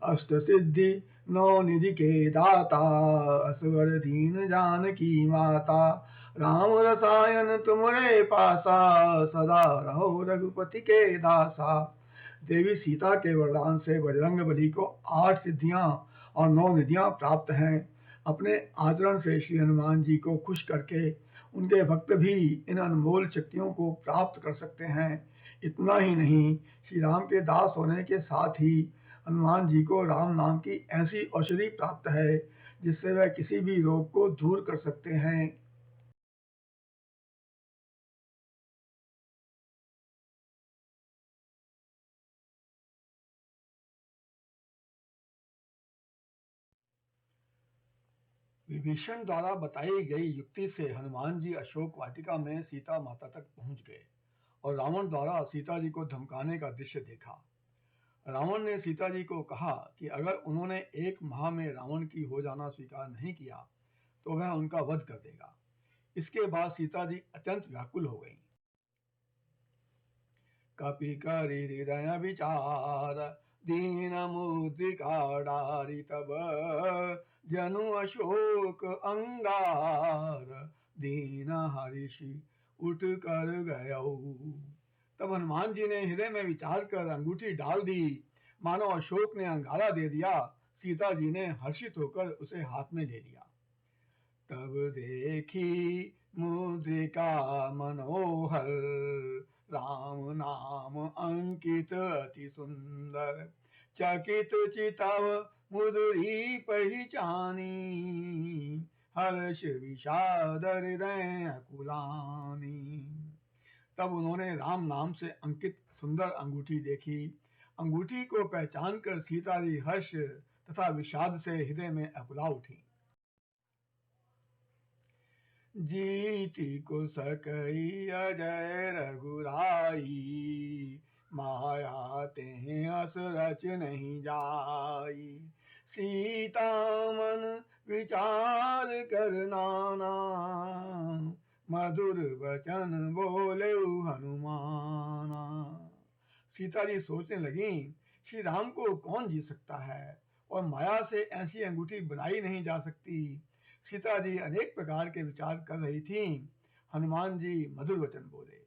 अष्ट सिद्धि नौ निधि के दाता, असवर दीन जानकी माता। राम रसायन तुमरे पासा, सदा रहो रघुपति के दासा। देवी सीता के वरदान से बजरंगबली को 8 सिद्धियां और 9 निधियां प्राप्त हैं। अपने आचरण से श्री हनुमान जी को खुश करके उनके भक्त भी इन अनमोल शक्तियों को प्राप्त कर सकते हैं। इतना ही नहीं, श्री राम के दास होने के साथ ही हनुमान जी को राम नाम की ऐसी औषधि प्राप्त है जिससे वह किसी भी रोग को दूर कर सकते हैं। विभीषण द्वारा बताई गई युक्ति से हनुमान जी अशोक वाटिका में सीता माता तक पहुंच गए और रावण द्वारा सीता जी को धमकाने का दृश्य देखा। रावण ने सीता जी को कहा कि अगर उन्होंने 1 माह में रावण की हो जाना स्वीकार नहीं किया तो वह उनका वध कर देगा। इसके बाद सीता जी अत्यंत व्याकुल हो गईं। कपि करि हृदय विचार, दीन मुद्रिका डारी तब। जनु अशोक अंगार, दीन हरिषि उठ कर गयौ। तब हनुमान जी ने हृदय में विचार कर अंगूठी डाल दी। मानो अशोक ने अंगारा दे दिया। सीता जी ने हर्षित होकर उसे हाथ में ले लिया। तब देखी मुद्रिका मनोहर, राम नाम अंकित अति सुंदर। चकित चितव मुद्री पहचानी, हर्ष विषाद हृदय अकुलानी। तब उन्होंने राम नाम से अंकित सुंदर अंगूठी देखी। अंगूठी को पहचान कर सीता जी हर्ष तथा विषाद से हृदय में अकुला उठी। जीति को सकई अजय रघुराई, माया ते अस रच नहीं जाई। सीता मन विचार कर नाना, मधुर वचन बोले हनुमाना। सीता जी सोचने लगी, श्री राम को कौन जीत सकता है और माया से ऐसी अंगूठी बनाई नहीं जा सकती। सीता जी अनेक प्रकार के विचार कर रही थी। हनुमान जी मधुर वचन बोले।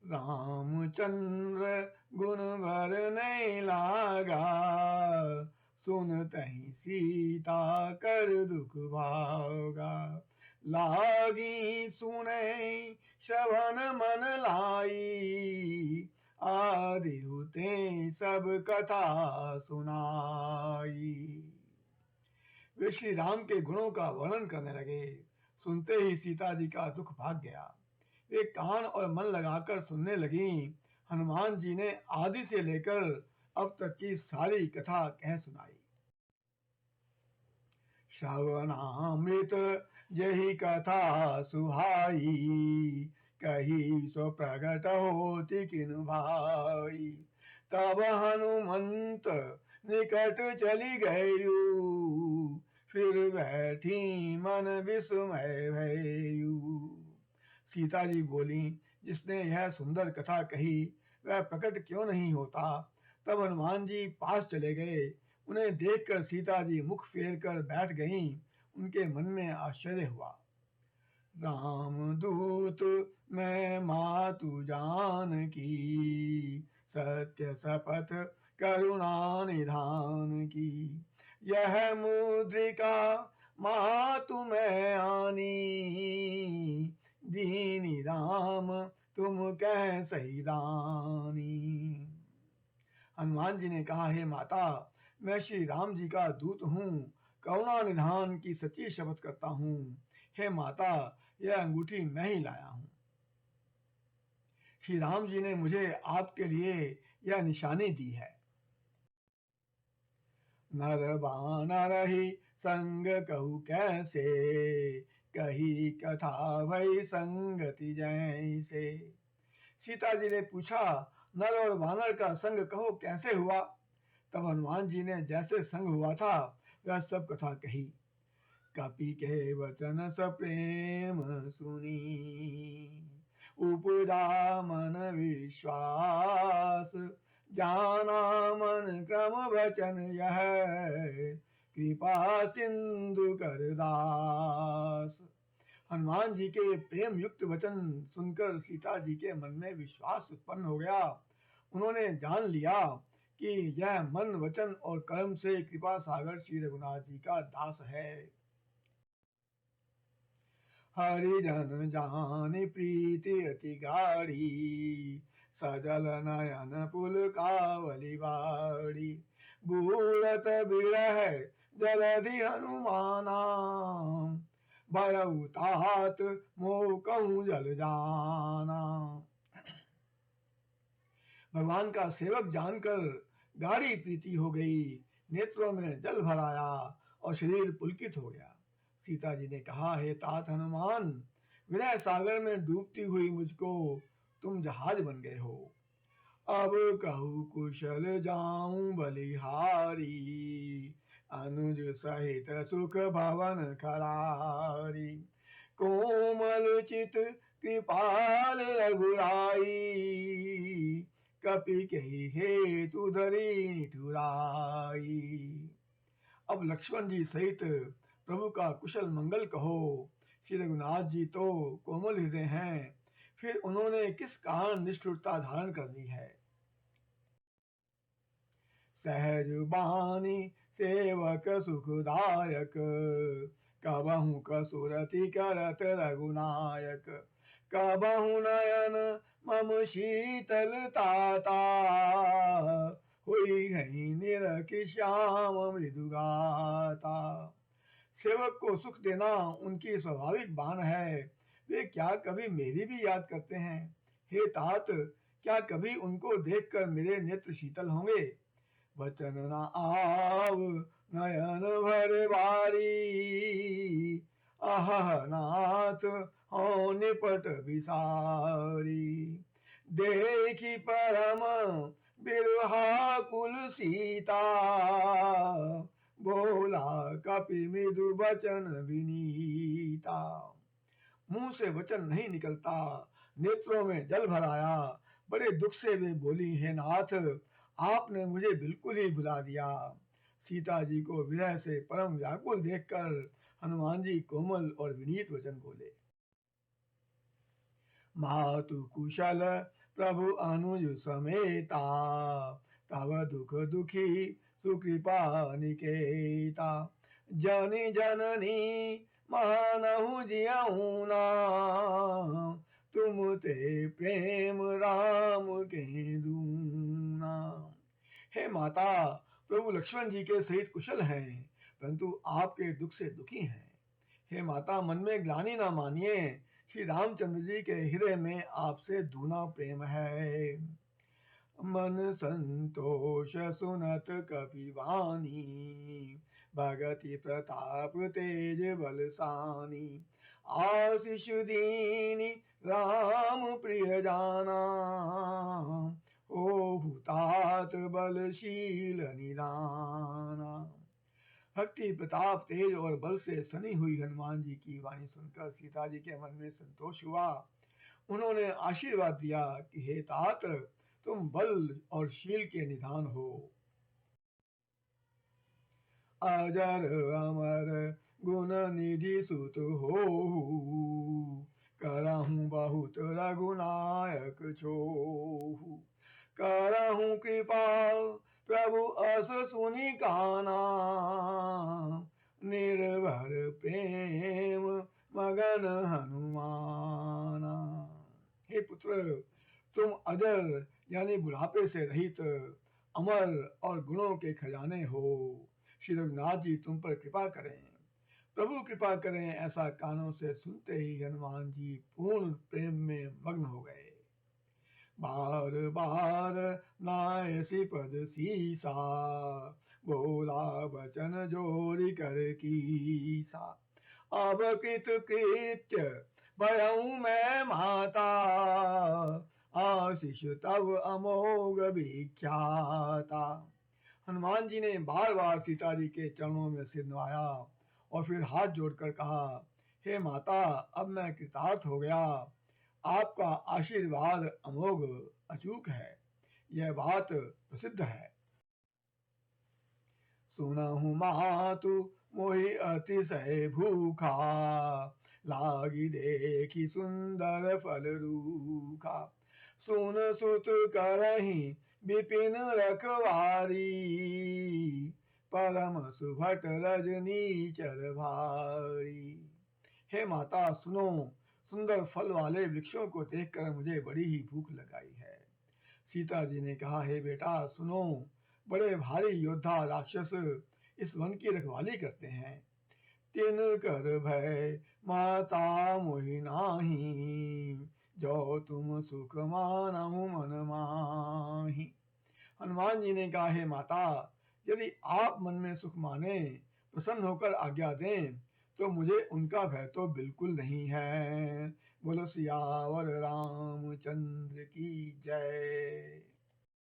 रामचंद्र गुण भर नहीं लागा, सुनतहि सीता कर दुख भागा। लागी सुने श्रवण मन लाई, आदि हुते सब कथा सुनाई। वे श्री राम के गुणों का वर्णन करने लगे। सुनते ही सीता जी का दुख भाग गया। वे कान और मन लगाकर सुनने लगी। हनुमान जी ने आदि से लेकर अब तक की सारी कथा कह सुनाई। श्रवणामृत जही कथा सुहाई, कही सो प्रगट होती किनु भाई। तब हनुमंत निकट चली गयु, फिर बैठी मन विस्मय भयु। सीता जी बोली, जिसने यह सुंदर कथा कही वह प्रकट क्यों नहीं होता। तब हनुमान जी पास चले गए। उन्हें देखकर सीता जी मुख फेर कर बैठ गईं। उनके मन में आश्चर्य हुआ। राम दूत मैं मातु जान की, सत्य शपथ करुणा निधान की। यह मुद्रिका मातु मैं आनी, दीनी राम तुम कह सही दानी। हनुमान जी ने कहा, हे माता, मैं श्री राम जी का दूत हूँ, करुणा निधान की सच्ची शपथ करता हूँ। हे माता, यह अंगूठी मैं ही लाया हूँ। श्री राम जी ने मुझे आपके लिए यह निशानी दी है। नर बानर ही संग कहू कैसे, कही कथा भई संगति जैसे। सीता जी ने पूछा, नर और वानर का संग कहो कैसे हुआ। तब हनुमान जी ने जैसे संग हुआ था वह सब कथा कही। कपि के वचन सप्रेम सुनी, उपजा मन विश्वास। जाना मन क्रम वचन यह, कृपा सिंधु करदास। हनुमान जी के प्रेम युक्त वचन सुनकर सीता जी के मन में विश्वास उत्पन्न हो गया। उन्होंने जान लिया कि यह मन वचन और कर्म से कृपा सागर श्री रघुनाथ जी का दास है। हरिजन जान प्रीति अति गाढ़ी, सजल नयन पुलकावली बाड़ी। बूढ़त बिरह जलधि हनुमाना, भयउ तात मोह कहूँ जल जाना। भगवान का सेवक जानकर गाढ़ी प्रीति हो गई, नेत्रों में जल भर आया और शरीर पुलकित हो गया। सीता जी ने कहा, हे तात हनुमान, विरह सागर में डूबती हुई मुझको तुम जहाज बन गए हो। अब कहूँ कुशल जाऊं बलिहारी, अनुज सहित सुख भवन खरारी। कोमल चित कृपाल रघुराई, कपि के हेतु धरी ठुराई। अब लक्ष्मण जी सहित प्रभु का कुशल मंगल कहो। श्री रघुनाथ जी तो कोमल हृदय हैं, फिर उन्होंने किस कारण निष्ठुरता धारण कर ली है। सहज बानी सेवक सुखदायक, कबहु कसुरति करत रघुनायक। कबहु नयन मम शीतल ताता, हुई गई निरखि श्याम मृदुगाता। सेवक को सुख देना उनकी स्वाभाविक बान है, वे क्या कभी मेरी भी याद करते हैं। हे तात, क्या कभी उनको देखकर मेरे नेत्र शीतल होंगे। वचन न आव नयन भर बारी, आह नाथ हो निपट विसारी। देखी परम बिरहा कुल सीता, बोला कपि मृदु वचन विनीता। मुंह से वचन नहीं निकलता, नेत्रों में जल भर आया। बड़े दुख से वे बोली, हे नाथ, आपने मुझे बिल्कुल ही भुला दिया। सीता जी को विरह से परम व्याकुल देखकर हनुमान जी कोमल और विनीत वचन बोले। मातु कुशल प्रभु अनुज समेता, तव दुख दुखी सुकृपा निकेता। जनि जननी मानहु जियऊ नाम, तुम ते प्रेम राम के दूना। हे माता, प्रभु लक्ष्मण जी के सहित कुशल हैं, परंतु आपके दुख से दुखी हैं। हे माता, मन में ग्लानि न मानिए, श्री रामचंद्र जी के हृदय में आपसे दूना प्रेम है। मन संतोष सुनत कपि वाणी, भगति प्रताप तेज बलसानी। आशीष दीनी राम प्रिय जाना, ओहु तात बलशील निदाना। भक्ति प्रताप तेज और बल से सनी हुई हनुमान जी की वाणी सुनकर सीता जी के मन में संतोष हुआ। उन्होंने आशीर्वाद दिया कि हे तात, तुम बल और शील के निधान हो। अजर अमर गुण निधि सुत हो, करहूं बहुत रघुनायक छोहु। करहूं कृपा प्रभु अस सुनि काना, निर्भर प्रेम मगन हनुमाना। हे पुत्र, तुम अजर यानी बुढ़ापे से रहित, अमर और गुणों के खजाने हो। श्री रघुनाथ जी तुम पर कृपा करें, प्रभु कृपा करें। ऐसा कानों से सुनते ही हनुमान जी पूर्ण प्रेम में मग्न हो गए। बार बार नायसी पद सीसा, बोला वचन जोरी कर कीसा। अब कृत कृत्य भयऊ मैं माता, आशीष तब अमोघ विख्याता। हनुमान जी ने बार बार सीता जी के चरणों में सिर नवाया और फिर हाथ जोड़कर कहा, हे माता, अब मैं कृतार्थ हो गया। आपका आशीर्वाद अमोघ अचूक है। यह बात प्रसिद्ध है। सुनहु मातु मोहि अतिशय भूखा, लागी देखी सुंदर फल रूखा। सुन सुत करही विपिन रखवारी, परम सुभट रजनी चर भारी। हे माता सुनो, सुंदर फल वाले वृक्षों को देखकर मुझे बड़ी ही भूख लगाई है। सीता जी ने कहा, हे बेटा सुनो, बड़े भारी योद्धा राक्षस इस वन की रखवाली करते हैं। तिन कर भय माता मोहि नाही, जो तुम सुख मानहु मन माही। हनुमान जी ने कहा, हे माता, यदि आप मन में सुख माने, प्रसन्न होकर आज्ञा दें, तो मुझे उनका भय तो बिल्कुल नहीं है। बोलो सियावर रामचंद्र की जय।